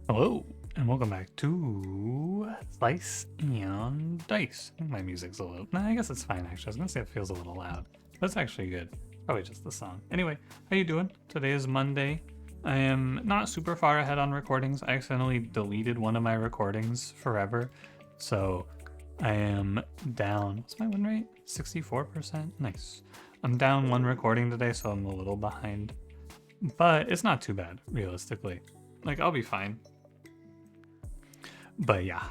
Hello, and welcome back to Slice and Dice. I think my music's a little... Nah, I guess it's fine, actually. I was gonna say it feels a little loud. That's actually good. Probably just the song. Anyway, how you doing? Today is Monday. I am not super far ahead on recordings. I accidentally deleted one of my recordings forever. So I am down... What's my win rate? 64%? Nice. I'm down one recording today, so I'm a little behind. But it's not too bad, realistically. Like, I'll be fine. But yeah,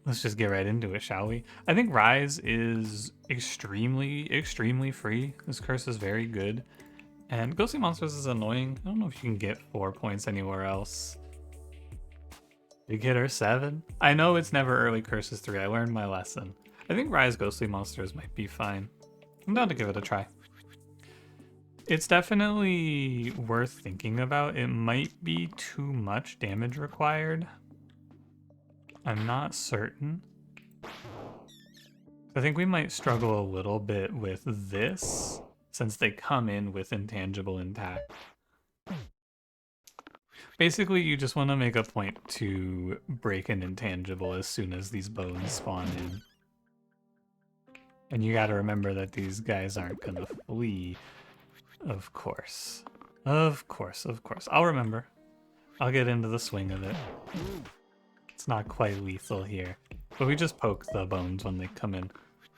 let's just get right into it, shall we? I think Rise is extremely free. This curse is very good. And Ghostly Monsters is annoying. I don't know if you can get 4 points anywhere else. Big hitter 7. I know it's never early curses 3. I learned my lesson. I think Rise Ghostly Monsters might be fine. I'm down to give it a try. It's definitely worth thinking about. It might be too much damage required. I'm not certain. I think we might struggle a little bit with this since they come in with intangible intact. Basically, you just want to make a point to break an intangible as soon as these bones spawn in. And you gotta remember that these guys aren't gonna flee. Of course. Of course. I'll remember. I'll get into the swing of it. It's not quite lethal here, but we just poke the bones when they come in.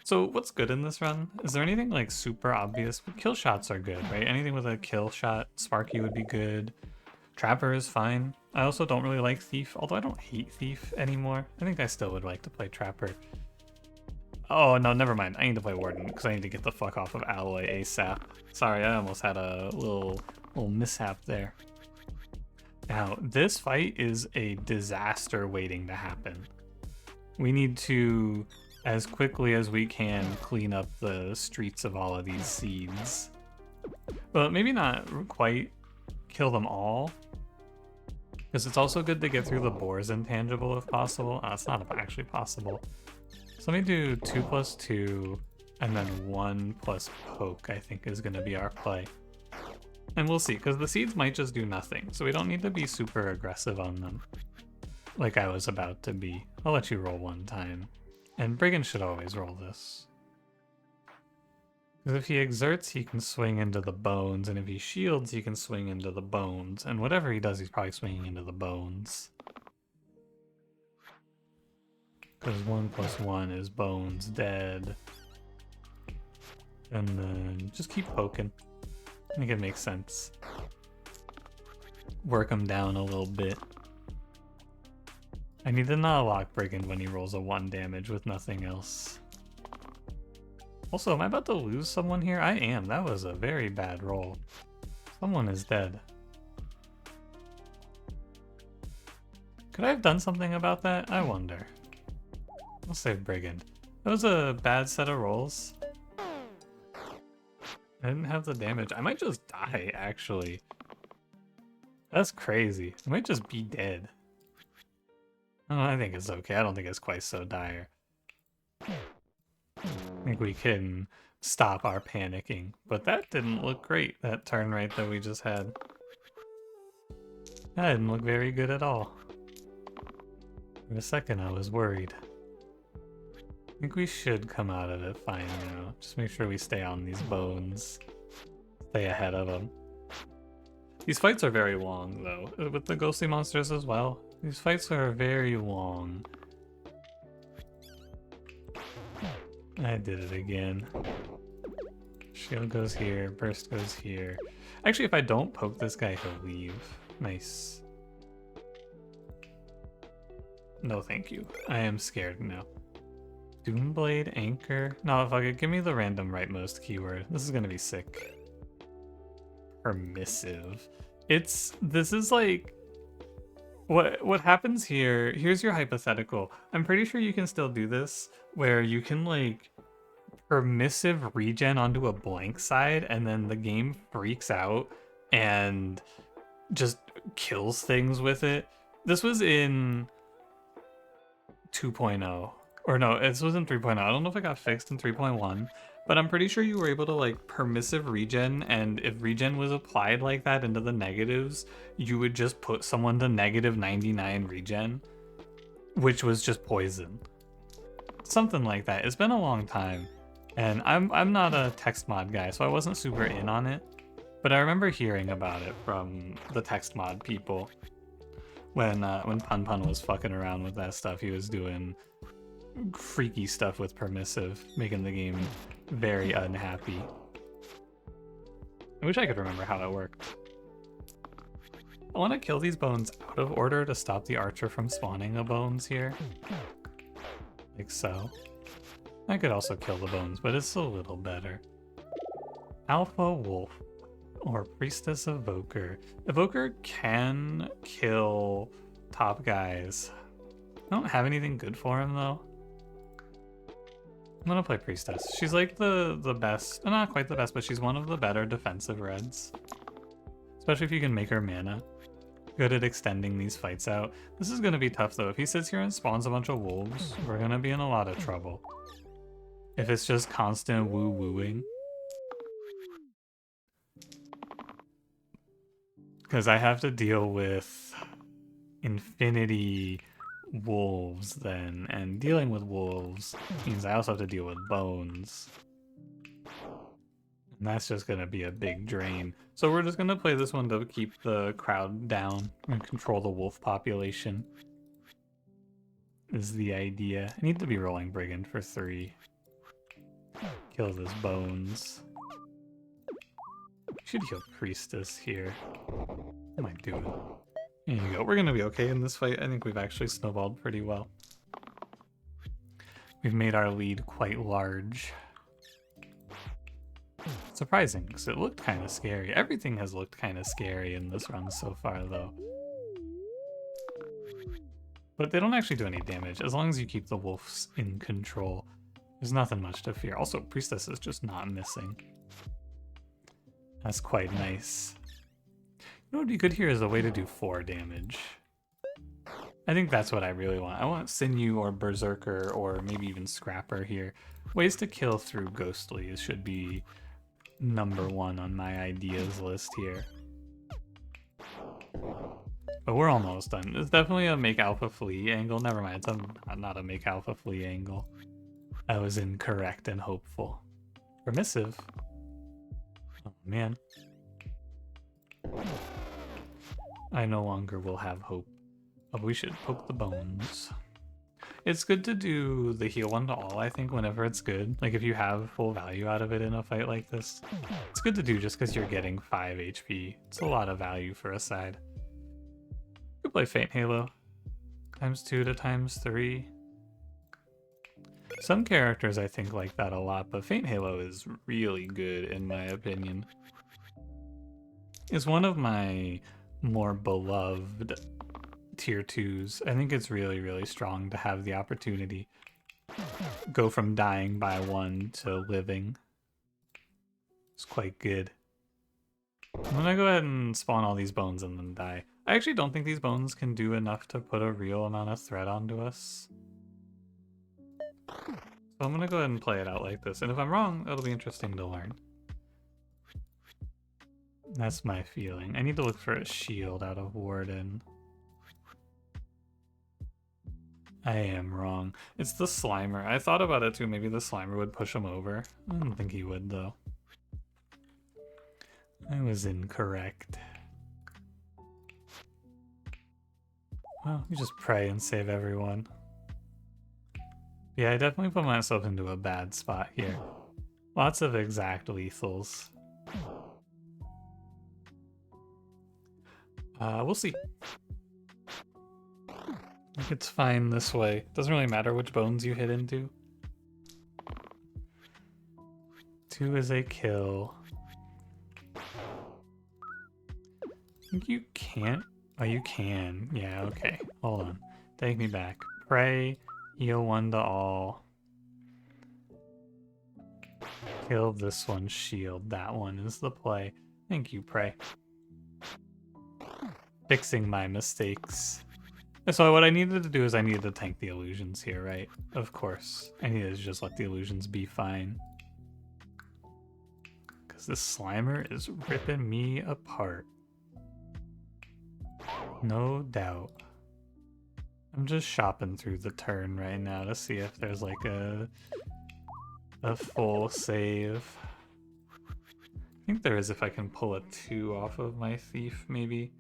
So what's good in this run? Is there anything like super obvious? Kill shots are good, right? Anything with a kill shot, Sparky would be good. Trapper is fine. I also don't really like Thief, although I don't hate Thief anymore. I think I still would like to play Trapper. Oh no, never mind. I need to play Warden because I need to get the fuck off of Alloy ASAP. Sorry, I almost had a little mishap there. Now, this fight is a disaster waiting to happen. We need to, as quickly as we can, clean up the streets of all of these seeds. But maybe not quite kill them all, because it's also good to get through the Boar's intangible if possible. It's not actually possible. So let me do 2+2, and then 1+ poke, I think is going to be our play. And we'll see, because the seeds might just do nothing, so we don't need to be super aggressive on them, like I was about to be. I'll let you roll one time. And Brigand should always roll this. Because if he exerts, he can swing into the bones, and if he shields, he can swing into the bones. And whatever he does, he's probably swinging into the bones. Because 1+1 is bones, dead. And then just keep poking. I think it makes sense. Work him down a little bit. I need to not lock Brigand when he rolls a 1 damage with nothing else. Also, am I about to lose someone here? I am. That was a very bad roll. Someone is dead. Could I have done something about that? I wonder. I'll save Brigand. That was a bad set of rolls. I didn't have the damage. I might just die, actually. That's crazy. I might just be dead. Oh, I think it's okay. I don't think it's quite so dire. I think we can stop our panicking. But that didn't look great, that turn right that we just had. That didn't look very good at all. For a second, I was worried. I think we should come out of it fine now. Just make sure we stay on these bones. Stay ahead of them. These fights are very long, though, with the ghostly monsters as well. These fights are very long. I did it again. Shield goes here, burst goes here. Actually, if I don't poke this guy, he'll leave. Nice. No, thank you. I am scared now. Doomblade, Anchor. No, fuck it. Give me the random rightmost keyword. This is gonna be sick. Permissive. This is like... What happens here... Here's your hypothetical. I'm pretty sure you can still do this, where you can, like, permissive regen onto a blank side, and then the game freaks out and just kills things with it. This was in 2.0. Or no, this was in 3.0. I don't know if it got fixed in 3.1, but I'm pretty sure you were able to like permissive regen, and if regen was applied like that into the negatives, you would just put someone to negative 99 regen, which was just poison. Something like that. It's been a long time, and I'm not a text mod guy, so I wasn't super in on it, but I remember hearing about it from the text mod people. When Pun Pun was fucking around with that stuff, he was doing freaky stuff with permissive, making the game very unhappy. I wish I could remember how that worked. I want to kill these bones out of order to stop the archer from spawning the bones here. Like so. I could also kill the bones, but it's a little better. Alpha Wolf. Or Priestess Evoker. Evoker can kill top guys. I don't have anything good for him though. I'm gonna play Priestess. She's like the best, not quite the best, but she's one of the better defensive reds. Especially if you can make her mana. Good at extending these fights out. This is gonna be tough though. If he sits here and spawns a bunch of wolves, we're gonna be in a lot of trouble. If it's just constant woo-wooing. Because I have to deal with infinity wolves then, and dealing with wolves means I also have to deal with bones. And that's just going to be a big drain. So we're just going to play this one to keep the crowd down and control the wolf population. Is the idea. I need to be rolling Brigand for 3. Kill this bones. Should heal Priestess here. What am I doing? There you go. We're going to be okay in this fight. I think we've actually snowballed pretty well. We've made our lead quite large. Surprising, because it looked kind of scary. Everything has looked kind of scary in this run so far, though. But they don't actually do any damage, as long as you keep the wolves in control. There's nothing much to fear. Also, Priestess is just not missing. That's quite nice. You know what would be good here is a way to do 4 damage. I think that's what I really want. I want Sinew or Berserker or maybe even Scrapper here. Ways to kill through Ghostlies should be #1 on my ideas list here. But we're almost done. It's definitely a make alpha flee angle. Never mind, it's not a make alpha flee angle. I was incorrect and hopeful. Permissive. Oh man. I no longer will have hope. Oh, we should poke the bones. It's good to do the heal 1 to all, I think, whenever it's good. Like if you have full value out of it in a fight like this. It's good to do just because you're getting 5 HP. It's a lot of value for a side. You could play Faint Halo. ×2 to ×3. Some characters I think like that a lot, but Faint Halo is really good in my opinion. It's one of my more beloved tier 2s. I think it's really, really strong to have the opportunity. Go from dying by 1 to living. It's quite good. I'm gonna go ahead and spawn all these bones and then die. I actually don't think these bones can do enough to put a real amount of threat onto us. So I'm gonna go ahead and play it out like this, and if I'm wrong, it'll be interesting to learn. That's my feeling. I need to look for a shield out of Warden. I am wrong. It's the Slimer. I thought about it too. Maybe the Slimer would push him over. I don't think he would, though. I was incorrect. Well, you just pray and save everyone. Yeah, I definitely put myself into a bad spot here. Lots of exact lethals. We'll see. I think it's fine this way. Doesn't really matter which bones you hit into. 2 is a kill. I think you can't. Oh, you can. Yeah, okay. Hold on. Take me back. Pray. Heal 1 to all. Kill this one, shield. That one is the play. Thank you, Pray. Fixing my mistakes. So what I needed to do is I needed to tank the illusions here, right? Of course. I needed to just let the illusions be fine. because this Slimer is ripping me apart. No doubt. I'm just shopping through the turn right now to see if there's like a full save. I think there is if I can pull a 2 off of my thief, maybe.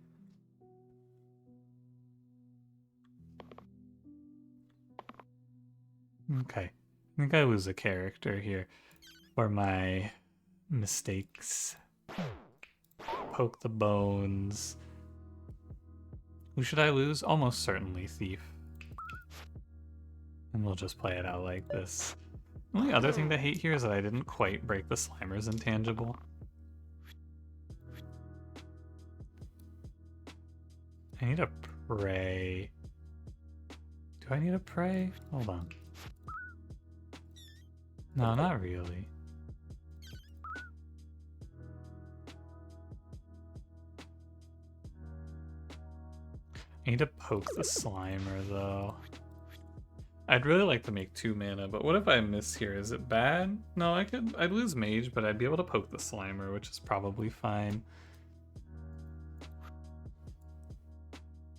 Okay. I think I lose a character here for my mistakes. Poke the bones. Who should I lose? Almost certainly Thief. And we'll just play it out like this. The only other thing to hate here is that I didn't quite break the Slimer's intangible. I need a prey. Do I need a prey? Hold on. No, not really. I need to poke the Slimer, though. I'd really like to make 2 mana, but what if I miss here? Is it bad? No, I'd lose Mage, but I'd be able to poke the Slimer, which is probably fine.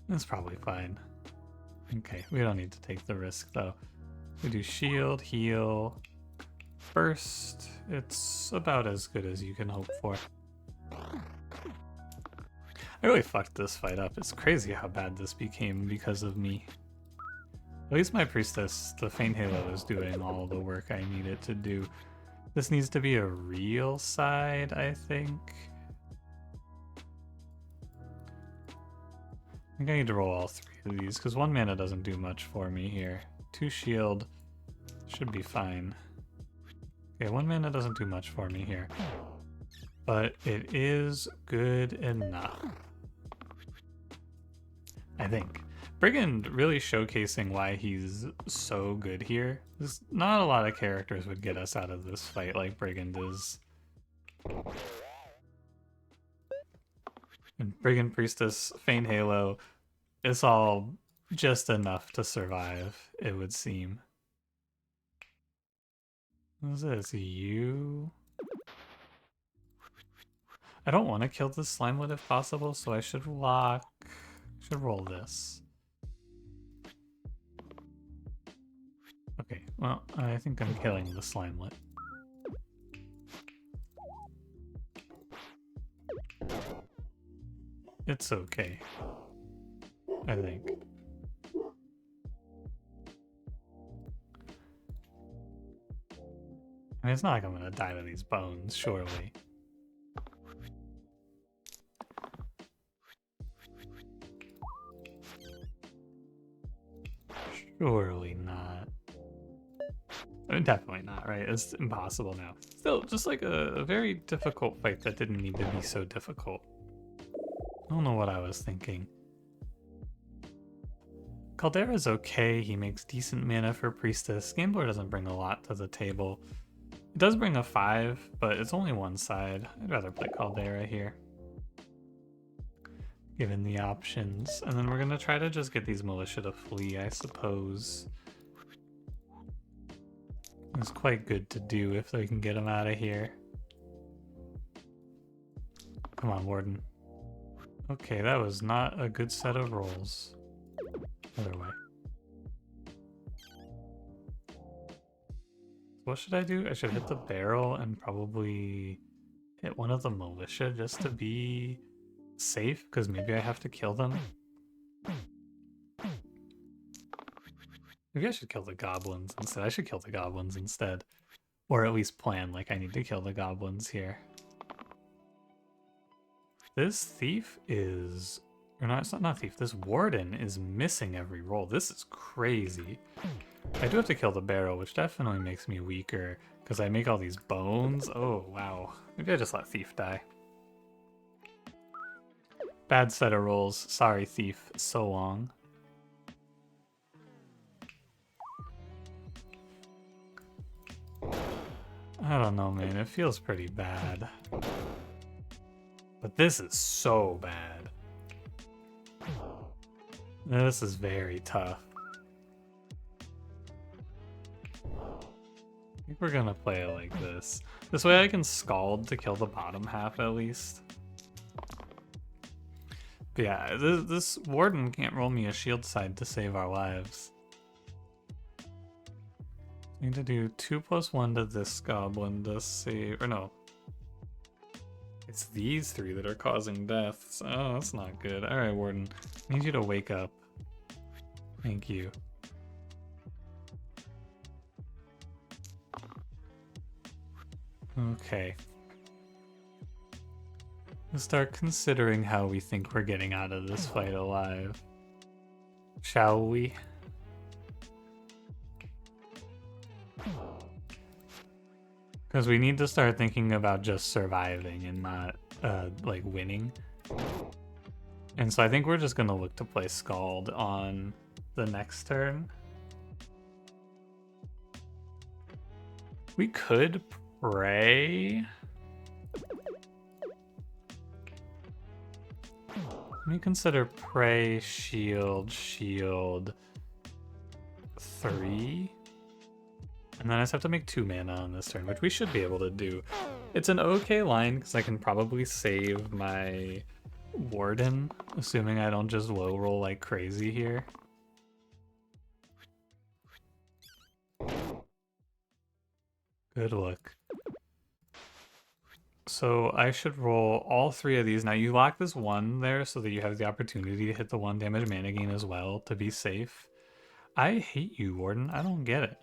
That's probably fine. Okay, we don't need to take the risk, though. We do shield, heal, burst. It's about as good as you can hope for. I really fucked this fight up. It's crazy how bad this became because of me. At least my priestess, the Faint Halo, is doing all the work I need it to do. This needs to be a real side, I think. I think I need to roll all 3 of these, because 1 mana doesn't do much for me here. 2 shield should be fine. Okay, 1 mana doesn't do much for me here. But it is good enough. I think. Brigand really showcasing why he's so good here. There's not a lot of characters would get us out of this fight like Brigand is. And Brigand, Priestess, Faint Halo, it's all just enough to survive, it would seem. What is this? You? I don't want to kill this Slimelet if possible, so I should lock. Should roll this. Okay, well, I think I'm killing the Slimelet. It's okay. I think. I mean, it's not like I'm gonna die to these bones, surely. Surely not. I mean, definitely not, right? It's impossible now. Still, just like a very difficult fight that didn't need to be so difficult. I don't know what I was thinking. Caldera's okay. He makes decent mana for Priestess. Gambler doesn't bring a lot to the table. It does bring a 5, but it's only one side. I'd rather play Caldera here, given the options. And then we're gonna try to just get these Militia to flee, I suppose. It's quite good to do if they can get them out of here. Come on, Warden. Okay, that was not a good set of rolls. Other way. What should I do? I should hit the barrel and probably hit one of the Militia just to be safe, because maybe I have to kill them. Maybe I should kill the goblins instead. I should kill the goblins instead. Or at least plan like I need to kill the goblins here. This thief is... Or not, it's not thief. This warden is missing every roll. This is crazy. I do have to kill the barrel, which definitely makes me weaker, because I make all these bones. Oh, wow. Maybe I just let thief die. Bad set of rolls. Sorry, thief. So long. I don't know, man. It feels pretty bad. But this is so bad. This is very tough. think we're gonna play it like this. This way I can scald to kill the bottom half at least. But yeah, this warden can't roll me a shield side to save our lives. Need to do 2+1 to this goblin to save, or no. It's these three that are causing deaths. Oh, that's not good. Alright, warden. I need you to wake up. Thank you. Okay. Let's start considering how we think we're getting out of this fight alive. Shall we? Because we need to start thinking about just surviving and not, like, winning. And so I think we're just going to look to play Scald on the next turn. We could pray. Let me consider pray, shield, shield 3. And then I just have to make 2 mana on this turn, which we should be able to do. It's an okay line because I can probably save my warden, assuming I don't just low roll like crazy here. Good luck. So I should roll all 3 of these. Now you lock this 1 there so that you have the opportunity to hit the 1 damage mana gain as well to be safe. I hate you, Warden. I don't get it.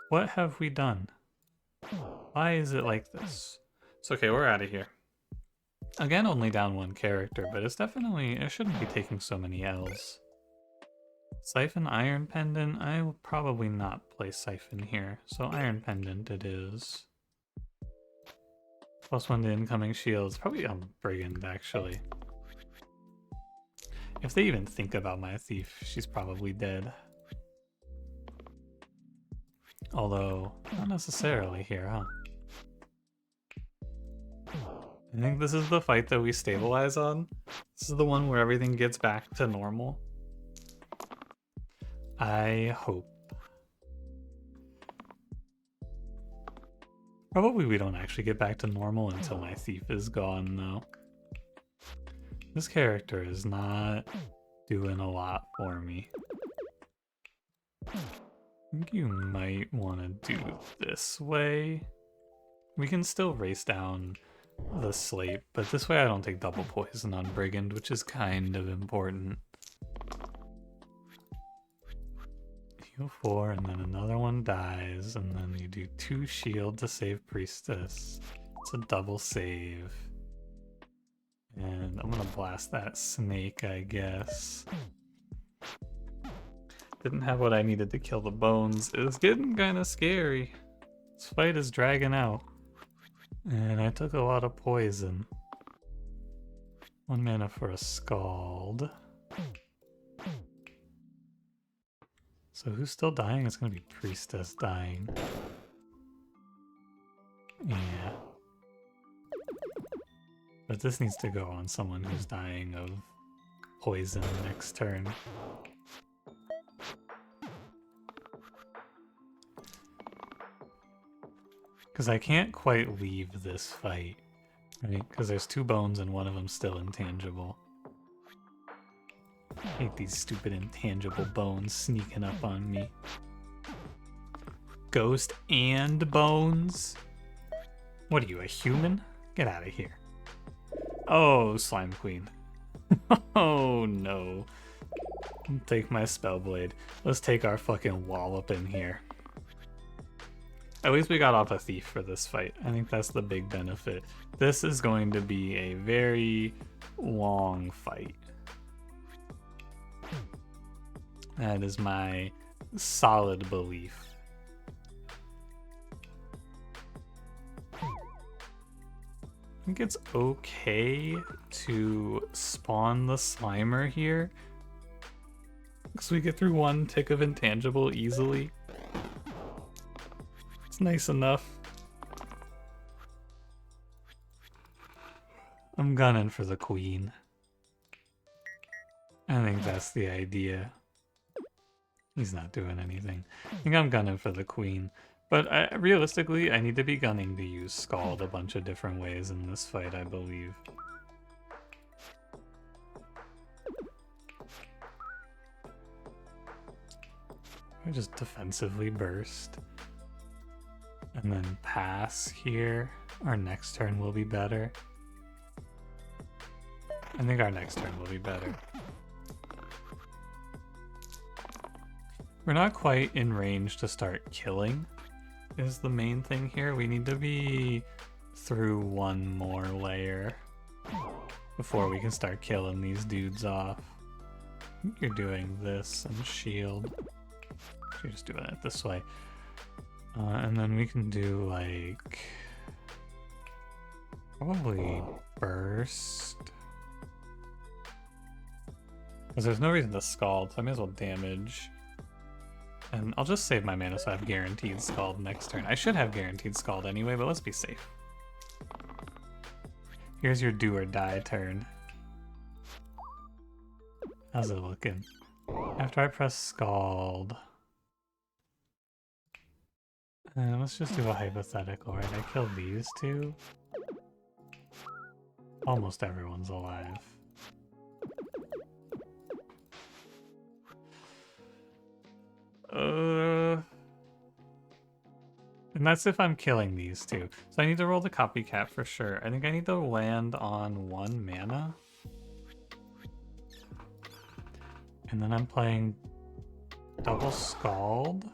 What have we done? Why is it like this? It's okay, we're out of here. Again, only down 1 character, but it's definitely, it shouldn't be taking so many L's. Siphon, Iron Pendant. I will probably not play Siphon here, so Iron Pendant it is. +1 to incoming shields. Probably on Brigand, actually. If they even think about my thief, she's probably dead. Although, not necessarily here, huh? I think this is the fight that we stabilize on. This is the one where everything gets back to normal. I hope. Probably we don't actually get back to normal until my thief is gone, though. This character is not doing a lot for me. I think you might want to do this way. We can still race down the slate, but this way I don't take double poison on Brigand, which is kind of important. Heal 4, and then another one dies, and then you do 2 shield to save Priestess. It's a double save. And I'm gonna blast that snake, I guess. Didn't have what I needed to kill the bones. It was getting kind of scary. This fight is dragging out. And I took a lot of poison. 1 mana for a Scald. So who's still dying? It's gonna be Priestess dying. Yeah. But this needs to go on someone who's dying of poison next turn. Because I can't quite leave this fight, right? Because there's 2 bones and one of them's still intangible. I hate these stupid intangible bones sneaking up on me. Ghost and bones? What are you, a human? Get out of here. Oh, Slime Queen. Oh no. Take my Spellblade. Let's take our fucking wallop in here. At least we got off a thief for this fight. I think that's the big benefit. This is going to be a very long fight. That is my solid belief. I think it's okay to spawn the Slimer here, because we get through 1 tick of intangible easily. It's nice enough. I'm gunning for the queen. I think that's the idea. He's not doing anything. I think I'm gunning for the queen. But realistically, I need to be gunning to use Scald a bunch of different ways in this fight, I believe. I just defensively burst. And then pass here. Our next turn will be better. I think our next turn will be better. We're not quite in range to start killing, is the main thing here. We need to be through one more layer before we can start killing these dudes off. I think you're doing this and shield. You're just doing it this way. And then we can do like probably burst. Because there's no reason to scald, so I may as well damage. And I'll just save my mana so I have guaranteed scald next turn. I should have guaranteed scald anyway, but let's be safe. Here's your do or die turn. How's it looking? After I press scald. Let's just do a hypothetical, right? I killed these two. Almost everyone's alive. And that's if I'm killing these two. So I need to roll the copycat for sure. I think I need to land on 1 mana. And then I'm playing double Scald.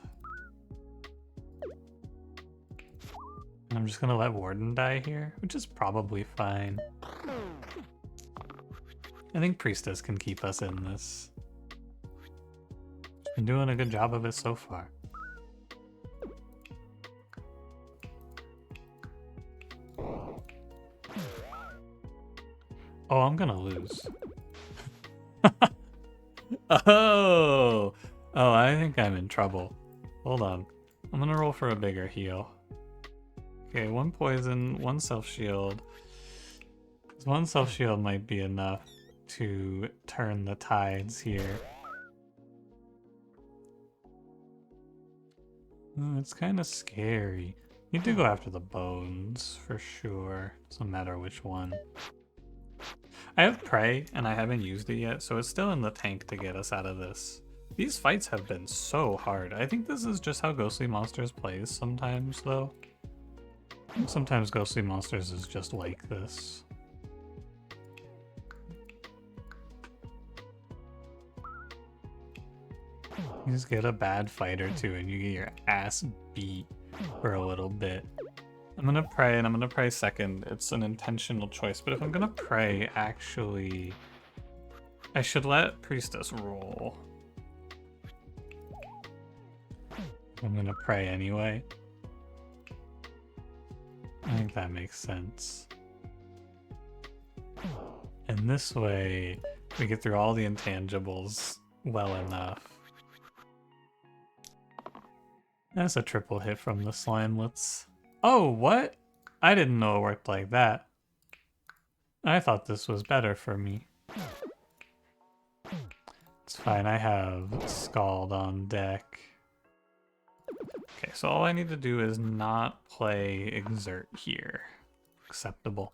And I'm just gonna let Warden die here, which is probably fine. I think Priestess can keep us in this. She's been doing a good job of it so far. Oh, I'm gonna lose. Oh! Oh, I think I'm in trouble. Hold on. I'm gonna roll for a bigger heal. Okay, 1 poison, 1 self-shield. 1 self-shield might be enough to turn the tides here. Oh, it's kind of scary. Need to go after the bones, for sure. Doesn't matter which one. I have Prey, and I haven't used it yet, so it's still in the tank to get us out of this. These fights have been so hard. I think this is just how Ghostly Monsters plays sometimes, though. Sometimes Ghostly Monsters is just like this. You just get a bad fight or two and you get your ass beat for a little bit. I'm gonna pray and I'm gonna pray second. It's an intentional choice, but if I'm gonna pray, actually, I should let Priestess roll. I'm gonna pray anyway. I think that makes sense. And this way, we get through all the intangibles well enough. That's a triple hit from the Slimelets. Oh, what? I didn't know it worked like that. I thought this was better for me. It's fine, I have Scald on deck. Okay, so all I need to do is not play Exert here. Acceptable.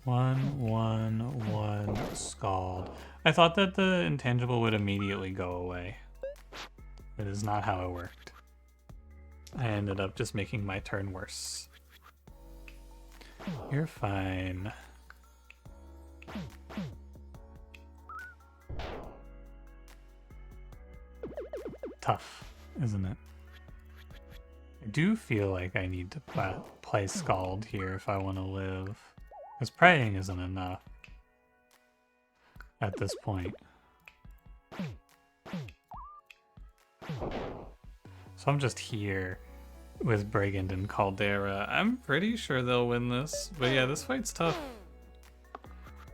1, 1, 1, Scald. I thought that the intangible would immediately go away. It is not how it worked. I ended up just making my turn worse. You're fine. Tough, isn't it? I do feel like I need to play Scald here if I want to live. Because praying isn't enough at this point. So I'm just here with Brigand and Caldera. I'm pretty sure they'll win this. But yeah, this fight's tough.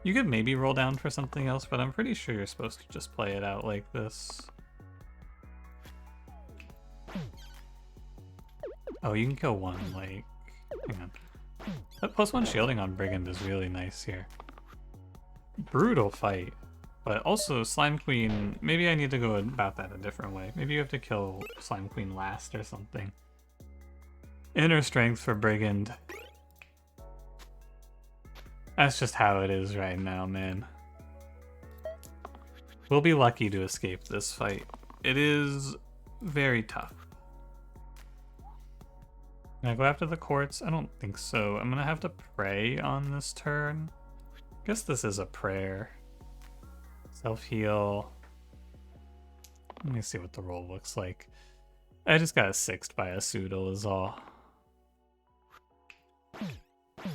You could maybe roll down for something else, but I'm pretty sure you're supposed to just play it out like this. Oh, you can kill one, like... Hang on. That +1 shielding on Brigand is really nice here. Brutal fight. But also, Slime Queen, maybe I need to go about that a different way. Maybe you have to kill Slime Queen last or something. Inner strength for Brigand. That's just how it is right now, man. We'll be lucky to escape this fight. It is very tough. Can I go after the quartz? I don't think so. I'm gonna have to pray on this turn. Guess this is a prayer. Self-heal. Let me see what the roll looks like. I just got 6'd by a Soodle is all.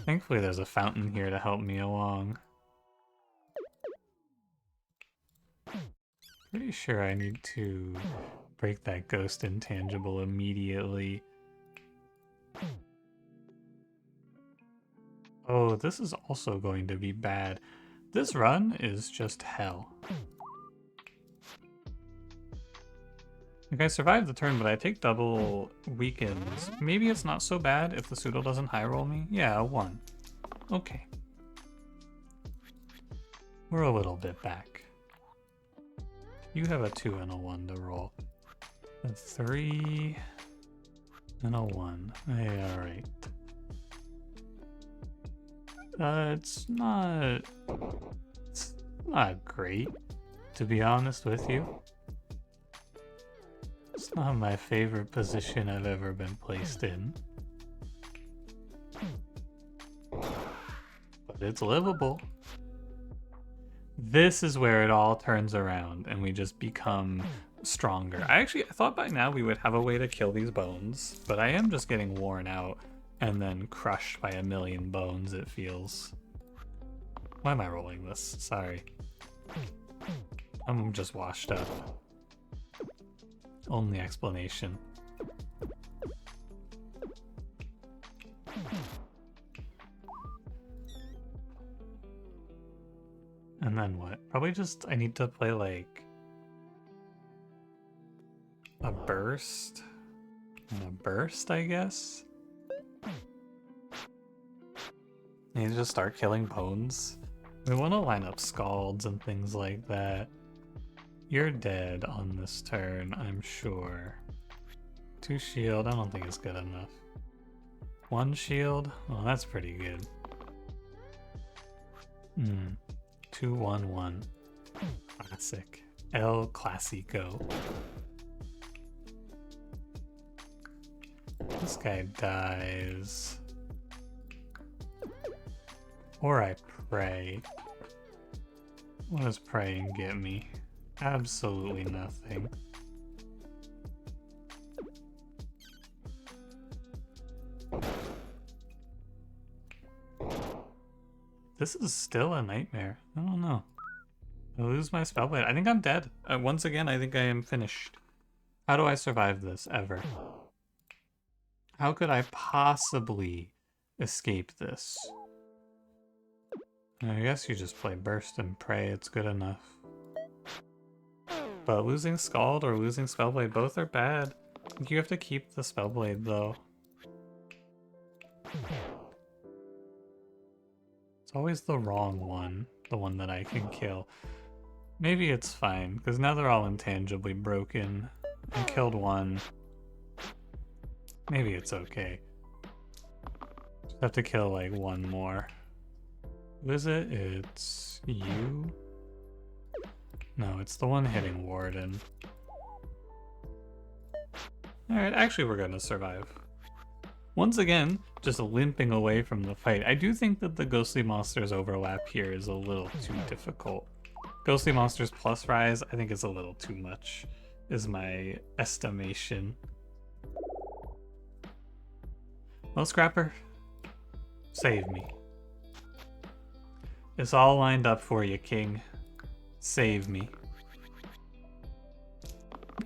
Thankfully there's a fountain here to help me along. Pretty sure I need to break that ghost intangible immediately. Oh, this is also going to be bad. This run is just hell. Like, I survived the turn, but I take double weakens. Maybe it's not so bad if the Soodle doesn't high roll me. Yeah, a 1. Okay. We're a little bit back. You have a 2 and a 1 to roll. A 3 and a 1. Yeah, alright. It's not great, to be honest with you. It's not my favorite position I've ever been placed in. But it's livable. This is where it all turns around and we just become stronger. I thought by now we would have a way to kill these bones, but I am just getting worn out and then crushed by a million bones, it feels. Why am I rolling this? Sorry. I'm just washed up. Only explanation. And then what? Probably just, I need to play like a burst and a burst, I guess. I need to just start killing bones. We want to line up scalds and things like that. You're dead on this turn, I'm sure. 2 shield, I don't think it's good enough. 1 shield, well that's pretty good. 2, 1, 1. Classic. El Clasico. This guy dies. Or I pray. What does praying get me? Absolutely nothing. This is still a nightmare. I don't know. I lose my spellblade. I think I'm dead. Once again, I think I am finished. How do I survive this ever? How could I possibly escape this? I guess you just play burst and pray. It's good enough. But losing Scald or losing Spellblade, both are bad. You have to keep the Spellblade, though. It's always the wrong one, the one that I can kill. Maybe it's fine, because now they're all intangibly broken. I killed one. Maybe it's okay. Just have to kill, like, one more. Who is it? It's you? No, it's the one hitting Warden. Alright, actually we're gonna survive. Once again, just limping away from the fight. I do think that the Ghostly Monsters overlap here is a little too difficult. Ghostly Monsters plus Rise, I think is a little too much, is my estimation. Well, Scrapper, save me. It's all lined up for you, King. Save me.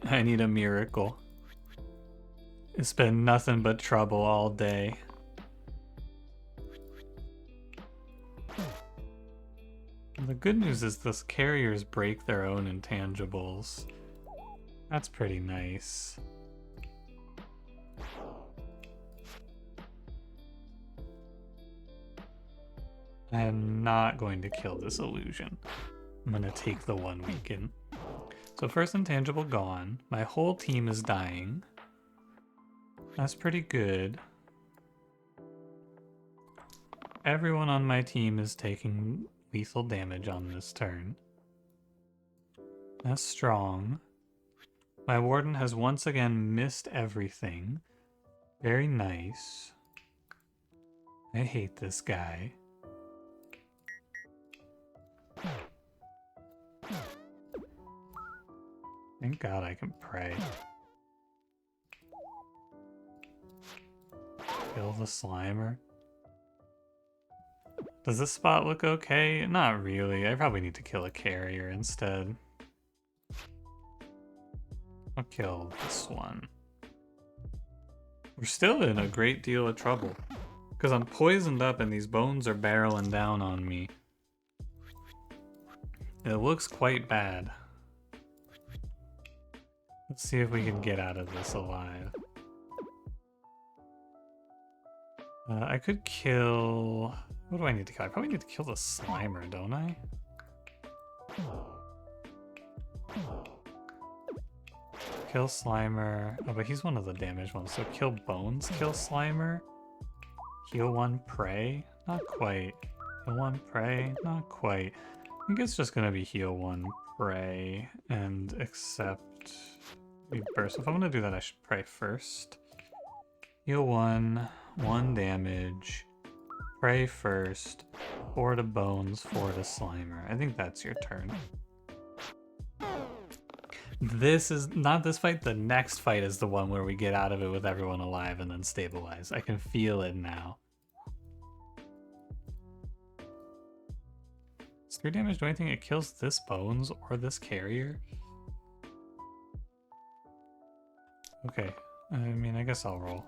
I need a miracle. It's been nothing but trouble all day. The good news is the carriers break their own intangibles. That's pretty nice. I am not going to kill this illusion. I'm gonna take the 1 weaken. So first intangible gone. My whole team is dying. That's pretty good. Everyone on my team is taking lethal damage on this turn. That's strong. My warden has once again missed everything. Very nice. I hate this guy. Thank God I can pray. Kill the Slimer. Does this spot look okay? Not really. I probably need to kill a carrier instead. I'll kill this one. We're still in a great deal of trouble. Because I'm poisoned up and these bones are barreling down on me. It looks quite bad. Let's see if we can get out of this alive. I could kill... What do I need to kill? I probably need to kill the Slimer, don't I? Kill Slimer. Oh, but he's one of the damaged ones. So kill Bones, kill Slimer. Heal 1, pray. Not quite. Heal 1, pray. Not quite. I think it's just gonna be heal 1, pray, and accept the burst. If I'm gonna do that, I should pray first. Heal 1, 1 damage. Pray first. 4 to Bones, 4 to Slimer. I think that's your turn. This is not this fight. The next fight is the one where we get out of it with everyone alive and then stabilize. I can feel it now. Does 3 damage do anything? It kills this Bones or this carrier? Okay. I mean, I guess I'll roll.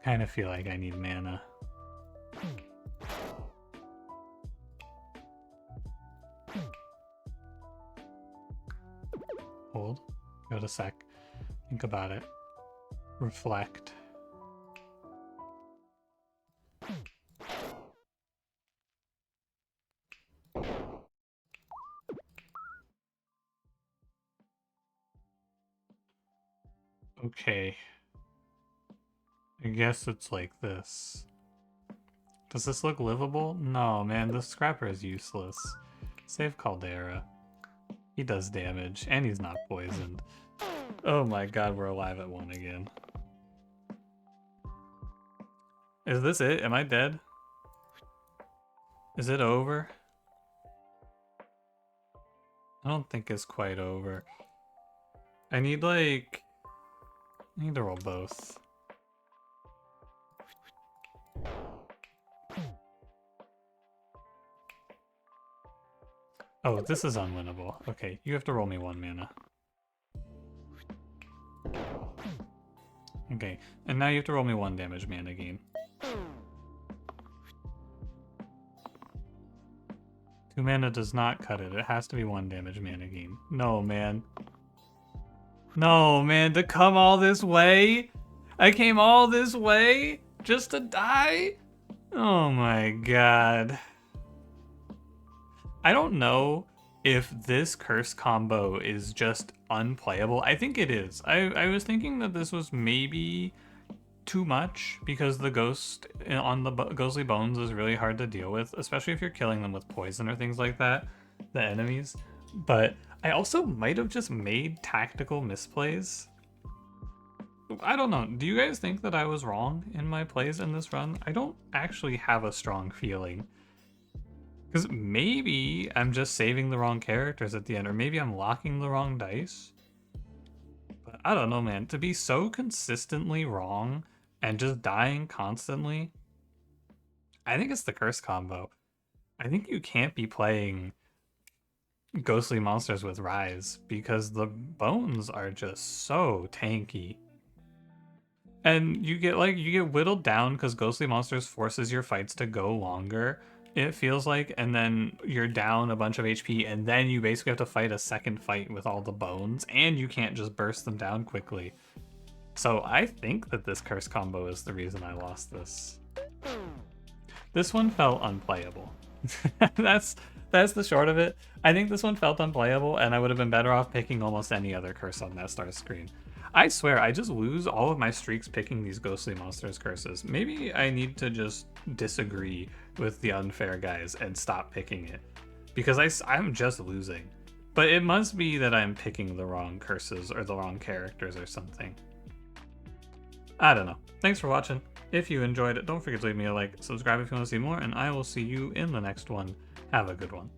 Kind of feel like I need mana. Hold. Go to sec. Think about it. Reflect. Okay. I guess it's like this. Does this look livable? No, man, the scrapper is useless. Save Caldera. He does damage, and he's not poisoned. Oh my god, we're alive at 1 again. Is this it? Am I dead? Is it over? I don't think it's quite over. I need to roll both. Oh, this is unwinnable. Okay, you have to roll me 1 mana. Okay, and now you have to roll me 1 damage mana gain. 2 mana does not cut it. It has to be 1 damage mana gain. No, man. No, man, to come all this way? I came all this way just to die? Oh my god. I don't know if this curse combo is just unplayable. I think it is. I was thinking that this was maybe too much because the ghost on the ghostly bones is really hard to deal with, especially if you're killing them with poison or things like that, the enemies. But I also might have just made tactical misplays. I don't know. Do you guys think that I was wrong in my plays in this run? I don't actually have a strong feeling. Because maybe I'm just saving the wrong characters at the end, or maybe I'm locking the wrong dice. But I don't know, man. To be so consistently wrong and just dying constantly, I think it's the curse combo. I think you can't be playing ghostly monsters with Rise because the bones are just so tanky. And you get whittled down because ghostly monsters forces your fights to go longer. It feels like, and then you're down a bunch of HP, and then you basically have to fight a second fight with all the bones, and you can't just burst them down quickly. So I think that this curse combo is the reason I lost this. This one felt unplayable. that's the short of it. I think this one felt unplayable, and I would have been better off picking almost any other curse on that start screen. I swear, I just lose all of my streaks picking these ghostly monsters curses. Maybe I need to just disagree with the unfair guys and stop picking it, because I'm just losing. But it must be that I'm picking the wrong curses or the wrong characters or something. I don't know. Thanks for watching. If you enjoyed it, don't forget to leave me a like, subscribe if you want to see more, and I will see you in the next one. Have a good one.